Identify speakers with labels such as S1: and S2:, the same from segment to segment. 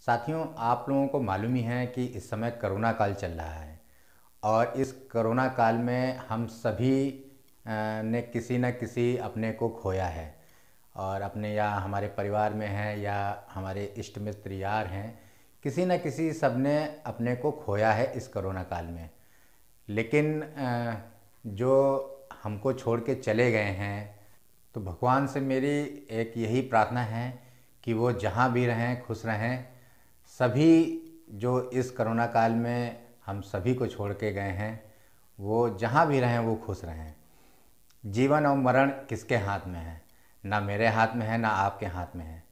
S1: साथियों, आप लोगों को मालूम ही है कि इस समय कोरोना काल चल रहा है और इस कोरोना काल में हम सभी ने किसी न किसी अपने को खोया है। और अपने या हमारे परिवार में हैं या हमारे इष्ट मित्र यार हैं, किसी न किसी सब ने अपने को खोया है इस कोरोना काल में। लेकिन जो हमको छोड़ के चले गए हैं, तो भगवान से मेरी एक यही प्रार्थना है कि वो जहाँ भी रहें खुश रहें। सभी जो इस कोरोना काल में हम सभी को छोड़ के गए हैं, वो जहाँ भी रहें वो खुश रहें। जीवन और मरण किसके हाथ में है? ना मेरे हाथ में है, ना आपके हाथ में है।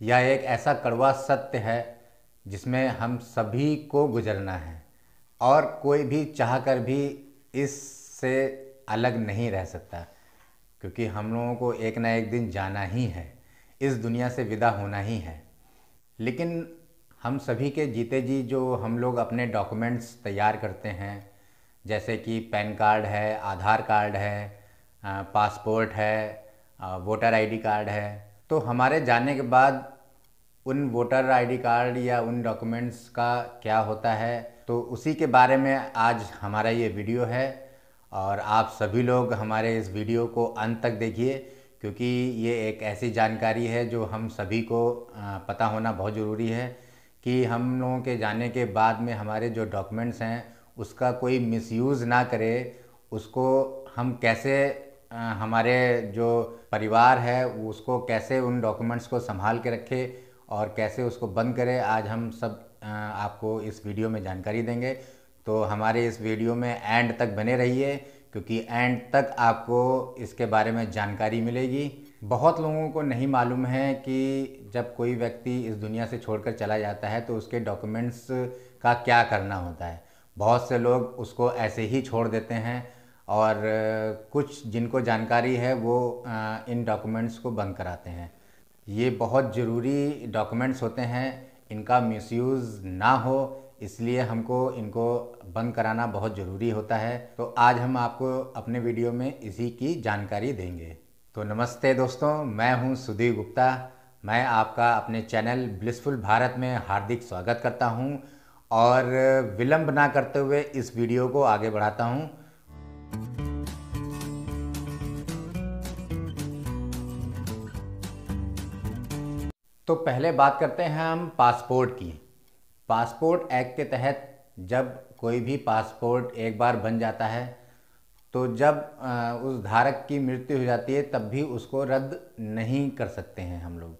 S1: यह एक ऐसा कड़वा सत्य है जिसमें हम सभी को गुजरना है और कोई भी चाहकर भी इससे अलग नहीं रह सकता, क्योंकि हम लोगों को एक ना एक दिन जाना ही है, इस दुनिया से विदा होना ही है। लेकिन हम सभी के जीते जी जो हम लोग अपने डॉक्यूमेंट्स तैयार करते हैं, जैसे कि पैन कार्ड है, आधार कार्ड है, पासपोर्ट है, वोटर आईडी कार्ड है, तो हमारे जाने के बाद उन वोटर आईडी कार्ड या उन डॉक्यूमेंट्स का क्या होता है, तो उसी के बारे में आज हमारा ये वीडियो है। और आप सभी लोग हमारे इस वीडियो को अंत तक देखिए, क्योंकि ये एक ऐसी जानकारी है जो हम सभी को पता होना बहुत ज़रूरी है कि हम लोगों के जाने के बाद में हमारे जो डॉक्यूमेंट्स हैं उसका कोई मिसयूज़ ना करे। उसको हम कैसे हमारे जो परिवार है उसको कैसे उन डॉक्यूमेंट्स को संभाल के रखे और कैसे उसको बंद करे, आज हम सब आपको इस वीडियो में जानकारी देंगे। तो हमारे इस वीडियो में एंड तक बने रहिए, क्योंकि एंड तक आपको इसके बारे में जानकारी मिलेगी। बहुत लोगों को नहीं मालूम है कि जब कोई व्यक्ति इस दुनिया से छोड़कर चला जाता है तो उसके डॉक्यूमेंट्स का क्या करना होता है। बहुत से लोग उसको ऐसे ही छोड़ देते हैं और कुछ जिनको जानकारी है वो इन डॉक्यूमेंट्स को बंद कराते हैं। ये बहुत ज़रूरी डॉक्यूमेंट्स होते हैं, इनका मिसयूज़ ना हो, इसलिए हमको इनको बंद कराना बहुत ज़रूरी होता है। तो आज हम आपको अपने वीडियो में इसी की जानकारी देंगे। तो नमस्ते दोस्तों, मैं हूं सुधीर गुप्ता। मैं आपका अपने चैनल ब्लिसफुल भारत में हार्दिक स्वागत करता हूं और विलंब ना करते हुए इस वीडियो को आगे बढ़ाता हूं। तो पहले बात करते हैं हम पासपोर्ट की। पासपोर्ट एक्ट के तहत जब कोई भी पासपोर्ट एक बार बन जाता है, तो जब उस धारक की मृत्यु हो जाती है तब भी उसको रद्द नहीं कर सकते हैं हम लोग,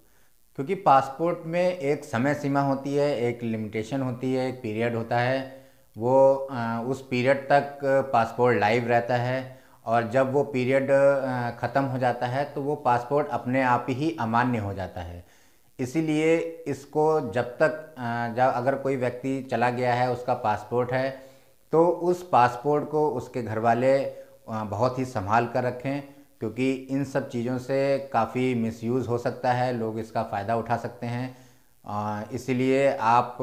S1: क्योंकि पासपोर्ट में एक समय सीमा होती है, एक लिमिटेशन होती है, एक पीरियड होता है। वो उस पीरियड तक पासपोर्ट लाइव रहता है और जब वो पीरियड ख़त्म हो जाता है तो वो पासपोर्ट अपने आप ही अमान्य हो जाता है। इसीलिए इसको जब तक जब अगर कोई व्यक्ति चला गया है, उसका पासपोर्ट है, तो उस पासपोर्ट को उसके घर वाले बहुत ही संभाल कर रखें, क्योंकि इन सब चीज़ों से काफ़ी मिसयूज़ हो सकता है, लोग इसका फ़ायदा उठा सकते हैं। इसीलिए आप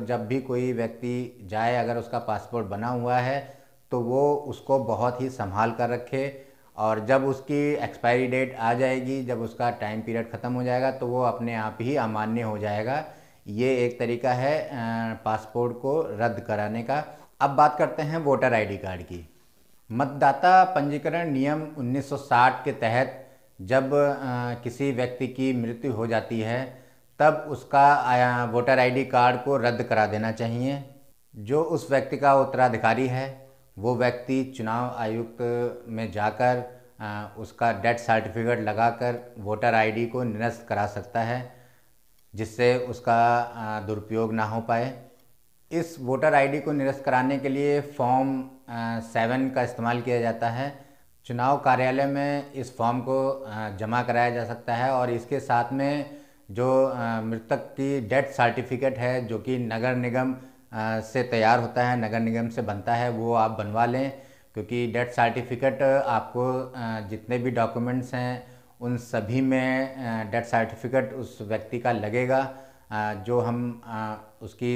S1: जब भी कोई व्यक्ति जाए, अगर उसका पासपोर्ट बना हुआ है तो वो उसको बहुत ही संभाल कर रखे और जब उसकी एक्सपायरी डेट आ जाएगी, जब उसका टाइम पीरियड ख़त्म हो जाएगा तो वो अपने आप ही अमान्य हो जाएगा। ये एक तरीका है पासपोर्ट को रद्द कराने का। अब बात करते हैं वोटर आईडी कार्ड की। मतदाता पंजीकरण नियम 1960 के तहत जब किसी व्यक्ति की मृत्यु हो जाती है तब उसका वोटर आईडी कार्ड को रद्द करा देना चाहिए। जो उस व्यक्ति का उत्तराधिकारी है वो व्यक्ति चुनाव आयुक्त में जाकर उसका डेथ सर्टिफिकेट लगाकर वोटर आईडी को निरस्त करा सकता है, जिससे उसका दुरुपयोग ना हो पाए। इस वोटर आईडी को निरस्त कराने के लिए फॉर्म 7 का इस्तेमाल किया जाता है। चुनाव कार्यालय में इस फॉर्म को जमा कराया जा सकता है और इसके साथ में जो मृतक की डेथ सर्टिफिकेट है, जो कि नगर निगम से तैयार होता है, नगर निगम से बनता है, वो आप बनवा लें, क्योंकि डेथ सर्टिफिकेट आपको जितने भी डॉक्यूमेंट्स हैं उन सभी में डेथ सर्टिफिकेट उस व्यक्ति का लगेगा। जो हम उसकी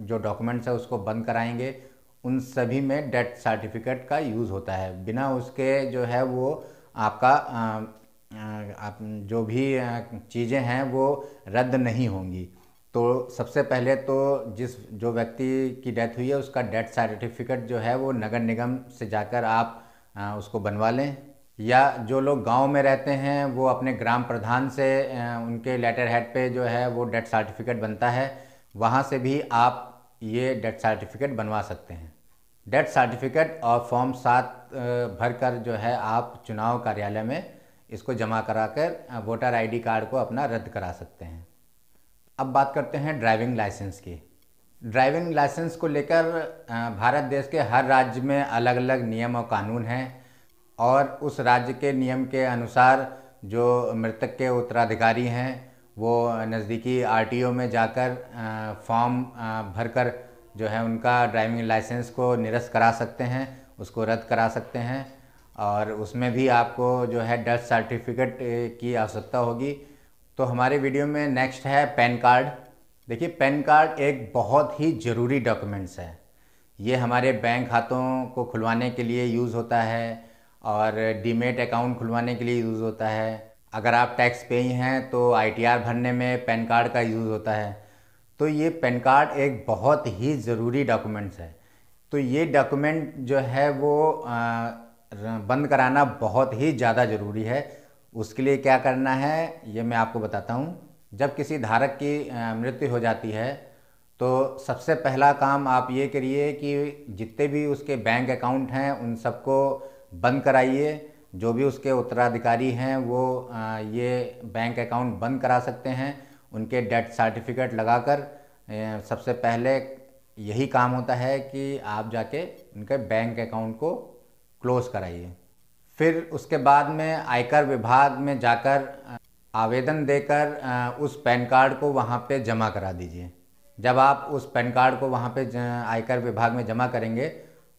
S1: जो डॉक्यूमेंट्स है उसको बंद कराएंगे, उन सभी में डेथ सर्टिफिकेट का यूज़ होता है। बिना उसके जो है वो आपका आप जो भी चीज़ें हैं वो रद्द नहीं होंगी। तो सबसे पहले तो जो व्यक्ति की डेथ हुई है उसका डेथ सर्टिफिकेट जो है वो नगर निगम से जाकर आप उसको बनवा लें, या जो लोग गांव में रहते हैं वो अपने ग्राम प्रधान से उनके लेटर हेड पे जो है वो डेथ सर्टिफिकेट बनता है, वहाँ से भी आप ये डेथ सर्टिफिकेट बनवा सकते हैं। डेथ सर्टिफिकेट और फॉर्म 7 भरकर जो है आप चुनाव कार्यालय में इसको जमा कराकर वोटर आईडी कार्ड को अपना रद्द करा सकते हैं। अब बात करते हैं ड्राइविंग लाइसेंस की। ड्राइविंग लाइसेंस को लेकर भारत देश के हर राज्य में अलग अलग नियम और कानून हैं, और उस राज्य के नियम के अनुसार जो मृतक के उत्तराधिकारी हैं वो नज़दीकी आरटीओ में जाकर फॉर्म भरकर जो है उनका ड्राइविंग लाइसेंस को निरस्त करा सकते हैं, उसको रद्द करा सकते हैं, और उसमें भी आपको जो है डेथ सर्टिफिकेट की आवश्यकता होगी। तो हमारे वीडियो में नेक्स्ट है पैन कार्ड। देखिए, पैन कार्ड एक बहुत ही ज़रूरी डॉक्यूमेंट्स है। ये हमारे बैंक खातों को खुलवाने के लिए यूज़ होता है और डीमेट अकाउंट खुलवाने के लिए यूज़ होता है। अगर आप टैक्स पेई हैं तो आईटीआर भरने में पैन कार्ड का यूज़ होता है। तो ये पैन कार्ड एक बहुत ही ज़रूरी डॉक्यूमेंट्स है। तो ये डॉक्यूमेंट जो है वो बंद कराना बहुत ही ज़्यादा ज़रूरी है। उसके लिए क्या करना है ये मैं आपको बताता हूँ। जब किसी धारक की मृत्यु हो जाती है तो सबसे पहला काम आप ये करिए कि जितने भी उसके बैंक अकाउंट हैं उन सबको बंद कराइए। जो भी उसके उत्तराधिकारी हैं वो ये बैंक अकाउंट बंद करा सकते हैं उनके डेथ सर्टिफिकेट लगाकर। सबसे पहले यही काम होता है कि आप जाके उनके बैंक अकाउंट को क्लोज़ कराइए। फिर उसके बाद में आयकर विभाग में जाकर आवेदन देकर उस पैन कार्ड को वहाँ पे जमा करा दीजिए। जब आप उस पैन कार्ड को वहाँ पे आयकर विभाग में जमा करेंगे,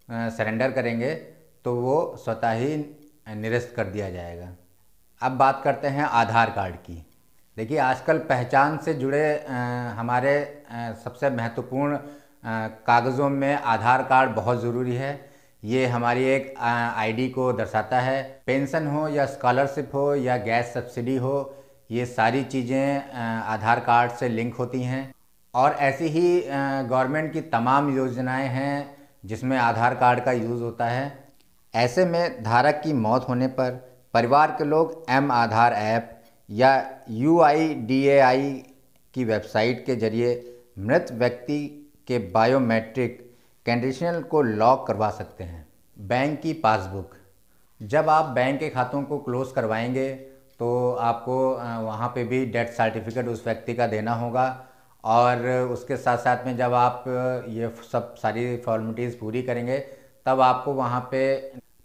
S1: सरेंडर करेंगे, तो वो स्वतः ही निरस्त कर दिया जाएगा। अब बात करते हैं आधार कार्ड की। देखिए, आजकल पहचान से जुड़े हमारे सबसे महत्वपूर्ण कागज़ों में आधार कार्ड बहुत ज़रूरी है। ये हमारी एक आईडी को दर्शाता है। पेंशन हो या स्कॉलरशिप हो या गैस सब्सिडी हो, ये सारी चीज़ें आधार कार्ड से लिंक होती हैं। और ऐसी ही गवर्नमेंट की तमाम योजनाएं हैं जिसमें आधार कार्ड का यूज़ होता है। ऐसे में धारक की मौत होने पर परिवार के लोग एम आधार ऐप या UIDAI की वेबसाइट के जरिए मृत व्यक्ति के बायोमेट्रिक क्रेडेंशियल को लॉक करवा सकते हैं। बैंक की पासबुक, जब आप बैंक के खातों को क्लोज़ करवाएंगे तो आपको वहाँ पे भी डेथ सर्टिफिकेट उस व्यक्ति का देना होगा, और उसके साथ साथ में जब आप ये सब सारी फॉर्मेलिटीज़ पूरी करेंगे तब आपको वहाँ पे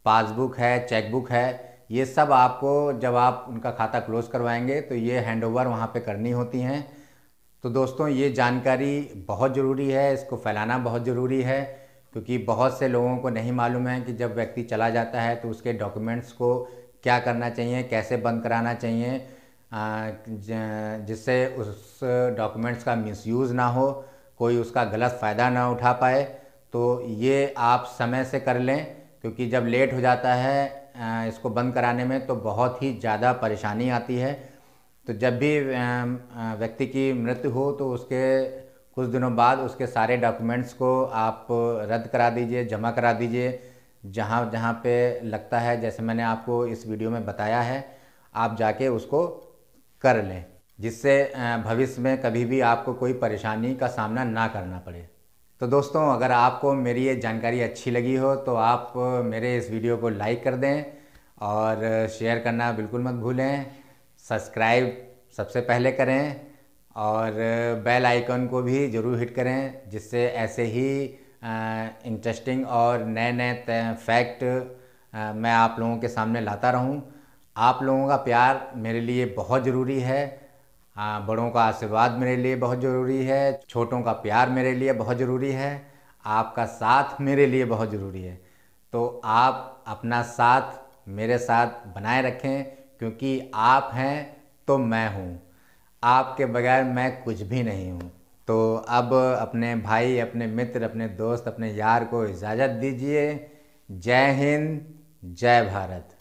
S1: पासबुक है, चेकबुक है, ये सब आपको जब आप उनका खाता क्लोज़ करवाएंगे तो ये हैंडओवर वहाँ पे करनी होती हैं। तो दोस्तों, ये जानकारी बहुत ज़रूरी है, इसको फैलाना बहुत ज़रूरी है, क्योंकि बहुत से लोगों को नहीं मालूम है कि जब व्यक्ति चला जाता है तो उसके डॉक्यूमेंट्स को क्या करना चाहिए, कैसे बंद कराना चाहिए, जिससे उस डॉक्यूमेंट्स का मिसयूज़ ना हो, कोई उसका गलत फ़ायदा ना उठा पाए। तो ये आप समय से कर लें, क्योंकि जब लेट हो जाता है इसको बंद कराने में तो बहुत ही ज़्यादा परेशानी आती है। तो जब भी व्यक्ति की मृत्यु हो तो उसके कुछ दिनों बाद उसके सारे डॉक्यूमेंट्स को आप रद्द करा दीजिए, जमा करा दीजिए, जहाँ जहाँ पे लगता है। जैसे मैंने आपको इस वीडियो में बताया है, आप जाके उसको कर लें, जिससे भविष्य में कभी भी आपको कोई परेशानी का सामना ना करना पड़े। तो दोस्तों, अगर आपको मेरी ये जानकारी अच्छी लगी हो तो आप मेरे इस वीडियो को लाइक कर दें और शेयर करना बिल्कुल मत भूलें। सब्सक्राइब सबसे पहले करें और बेल आइकन को भी ज़रूर हिट करें, जिससे ऐसे ही इंटरेस्टिंग और नए नए फैक्ट मैं आप लोगों के सामने लाता रहूं। आप लोगों का प्यार मेरे लिए बहुत ज़रूरी है, बड़ों का आशीर्वाद मेरे लिए बहुत ज़रूरी है, छोटों का प्यार मेरे लिए बहुत ज़रूरी है, आपका साथ मेरे लिए बहुत ज़रूरी है। तो आप अपना साथ मेरे साथ बनाए रखें, क्योंकि आप हैं तो मैं हूँ, आपके बगैर मैं कुछ भी नहीं हूँ। तो अब अपने भाई, अपने मित्र, अपने दोस्त, अपने यार को इजाज़त दीजिए। जय हिंद, जय भारत।